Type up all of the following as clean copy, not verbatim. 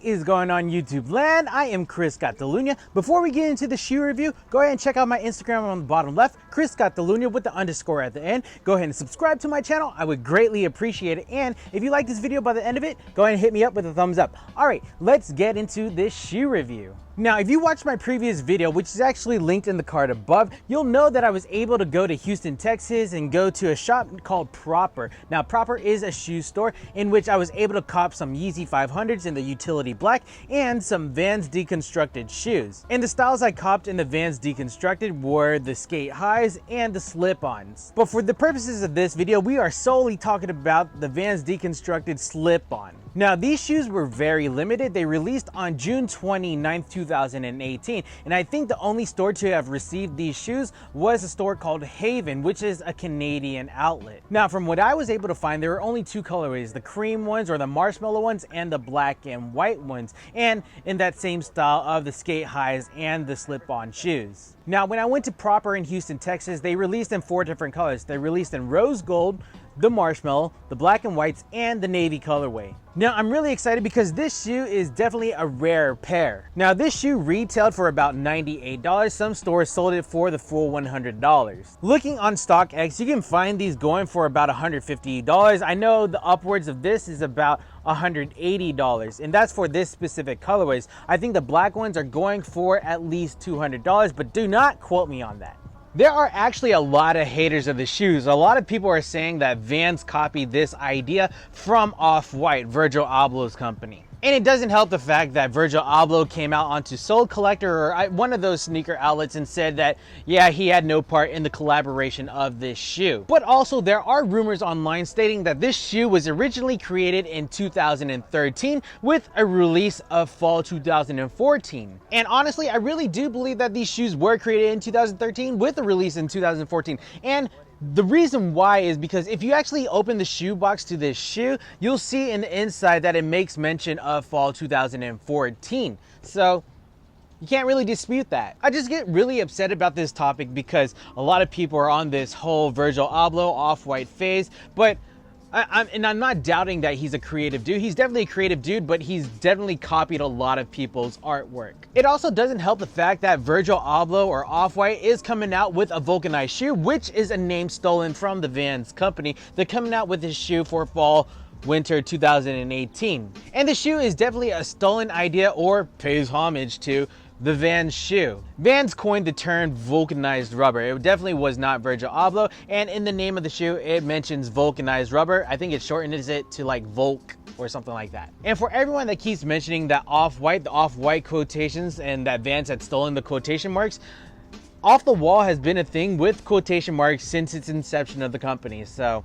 is going on YouTube land? I am Sk8-HI. Before we get into the shoe review, go ahead and check out my Instagram on the bottom left, Sk8-HI with the underscore at the end. Go ahead and subscribe to my channel. I would greatly appreciate it. And if you like this video by the end of it, go ahead and hit me up with a thumbs up. All right, let's get into this shoe review. Now, if you watched my previous video, which is actually linked in the card above, you'll know that I was able to go to Houston, Texas and go to a shop called Proper. Now, Proper is a shoe store in which I was able to cop some Yeezy 500s in the utility black and some Vans Deconstructed shoes. And the styles I copped in the Vans Deconstructed were the Sk8-His and the Slip-Ons. But for the purposes of this video, we are solely talking about the Vans Deconstructed Slip-On. Now, these shoes were very limited. They released on June 29th, 2018, and I think the only store to have received these shoes was a store called Haven, which is a Canadian outlet. Now, from what I was able to find, there were only two colorways, the cream ones or the marshmallow ones and the black and white ones, and in that same style of the Sk8-His and the slip-on shoes. Now, when I went to Proper in Houston, Texas, they released in 4 different colors. They released in rose gold, the marshmallow, the black and whites, and the navy colorway. Now, I'm really excited because this shoe is definitely a rare pair. Now, this shoe retailed for about $98. Some stores sold it for the full $100. Looking on StockX, you can find these going for about $150. I know the upwards of this is about $180, and that's for this specific colorways. I think the black ones are going for at least $200, but do not quote me on that. There are actually a lot of haters of the shoes. A lot of people are saying that Vans copied this idea from Off-White, Virgil Abloh's company. And it doesn't help the fact that Virgil Abloh came out onto Soul Collector or one of those sneaker outlets and said that, yeah, he had no part in the collaboration of this shoe. But also there are rumors online stating that this shoe was originally created in 2013 with a release of fall 2014. And honestly, I really do believe that these shoes were created in 2013 with a release in 2014. And the reason why is because if you actually open the shoe box to this shoe, you'll see in the inside that it makes mention of fall 2014. So you can't really dispute that. I just get really upset about this topic because a lot of people are on this whole Virgil Abloh Off-White phase, but I'm not doubting that he's a creative dude. He's definitely a creative dude, but he's definitely copied a lot of people's artwork. It also doesn't help the fact that Virgil Abloh or Off-White is coming out with a vulcanized shoe, which is a name stolen from the Vans company. They're coming out with this shoe for fall winter 2018. And the shoe is definitely a stolen idea or pays homage to the Vans shoe. Vans coined the term vulcanized rubber. It definitely was not Virgil Abloh, and in the name of the shoe it mentions vulcanized rubber. I think it shortens it to like Volk or something like that. And for everyone that keeps mentioning that Off-White, the Off-White quotations, and that Vans had stolen the quotation marks, Off the Wall has been a thing with quotation marks since its inception of the company. So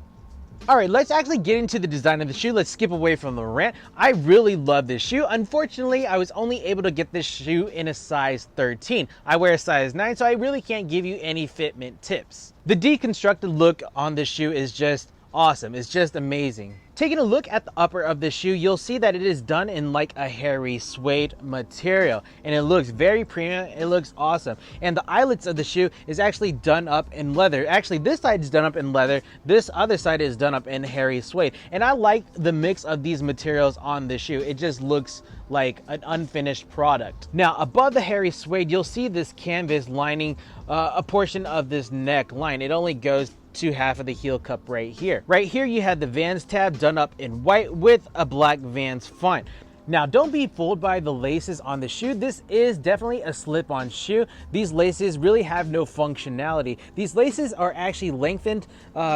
all right, let's actually get into the design of the shoe. Let's skip away from the rant. I really love this shoe. Unfortunately, I was only able to get this shoe in a size 13. I wear a size 9, so I really can't give you any fitment tips. The deconstructed look on this shoe is just awesome. It's just amazing. Taking a look at the upper of the shoe, you'll see that it is done in like a hairy suede material, and it looks very premium. It looks awesome. And the eyelets of the shoe is actually done up in leather. Actually, this side is done up in leather. This other side is done up in hairy suede. And I like the mix of these materials on the shoe. It just looks like an unfinished product. Now, above the hairy suede, you'll see this canvas lining a portion of this neck line. It only goes to half of the heel cup right here. Right here you have the Vans tab done up in white with a black Vans font. Now, don't be fooled by the laces on the shoe. This is definitely a slip-on shoe. These laces really have no functionality. These laces are actually lengthened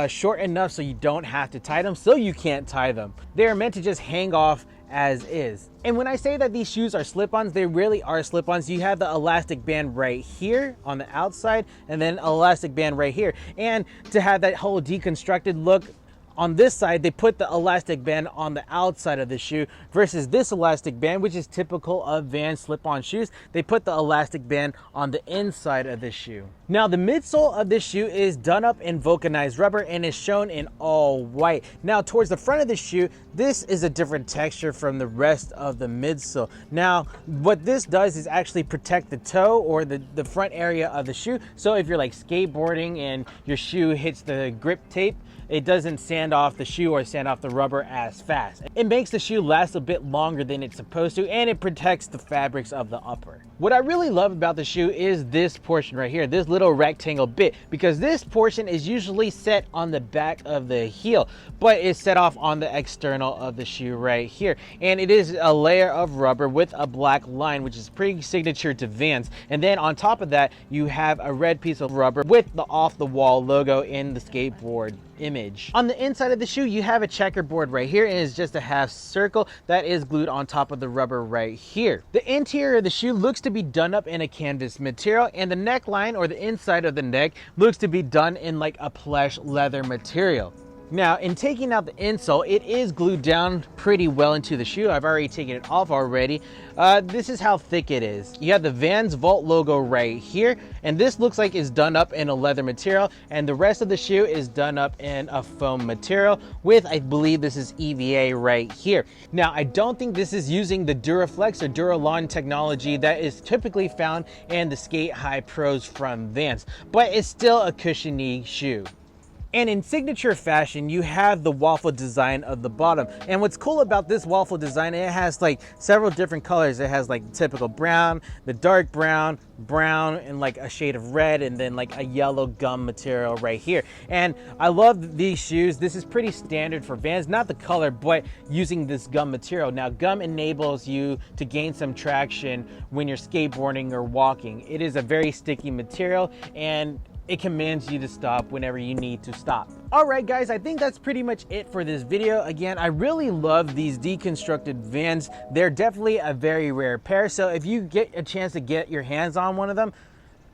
short enough so you don't have to tie them, so you can't tie them. They're meant to just hang off as is. And when I say that these shoes are slip-ons, they really are slip-ons. You have the elastic band right here on the outside and then elastic band right here. And to have that whole deconstructed look, on this side, they put the elastic band on the outside of the shoe versus this elastic band, which is typical of Vans slip-on shoes. They put the elastic band on the inside of the shoe. Now the midsole of this shoe is done up in vulcanized rubber and is shown in all white. Now towards the front of the shoe, this is a different texture from the rest of the midsole. Now what this does is actually protect the toe or the front area of the shoe. So if you're like skateboarding and your shoe hits the grip tape, it doesn't sand off the shoe or sand off the rubber as fast. It makes the shoe last a bit longer than it's supposed to, and it protects the fabrics of the upper. What I really love about the shoe is this portion right here, this little rectangle bit, because this portion is usually set on the back of the heel, but it's set off on the external of the shoe right here. And it is a layer of rubber with a black line, which is pretty signature to Vans. And then on top of that, you have a red piece of rubber with the off the wall logo in the skateboard image. On the inside of the shoe, you have a checkerboard right here, and it's just a half circle that is glued on top of the rubber right here. The interior of the shoe looks to be done up in a canvas material, and the neckline or the inside of the neck looks to be done in like a plush leather material. Now, in taking out the insole, it is glued down pretty well into the shoe. I've already taken it off already. This is how thick it is. You have the Vans Vault logo right here, and this looks like it's done up in a leather material, and the rest of the shoe is done up in a foam material with, I believe this is EVA right here. Now, I don't think this is using the Duraflex or Duralon technology that is typically found in the Sk8-Hi Pros from Vans, but it's still a cushiony shoe. And in signature fashion, you have the waffle design of the bottom. And what's cool about this waffle design, it has like several different colors. It has like the typical brown, the dark brown, and like a shade of red, and then like a yellow gum material right here. And I love these shoes. This is pretty standard for Vans, not the color, but using this gum material. Now, gum enables you to gain some traction when you're skateboarding or walking. It is a very sticky material, and it commands you to stop whenever you need to stop. All right, guys, I think that's pretty much it for this video. Again, I really love these deconstructed Vans. They're definitely a very rare pair. So if you get a chance to get your hands on one of them,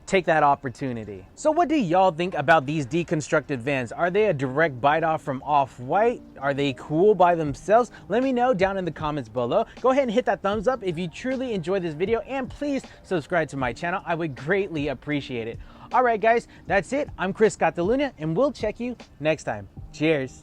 take that opportunity. So what do y'all think about these deconstructed Vans? Are they a direct bite off from Off-White? Are they cool by themselves? Let me know down in the comments below. Go ahead and hit that thumbs up if you truly enjoyed this video, and please subscribe to my channel. I would greatly appreciate it. All right, guys, that's it. I'm Sk8-HI, and we'll check you next time. Cheers.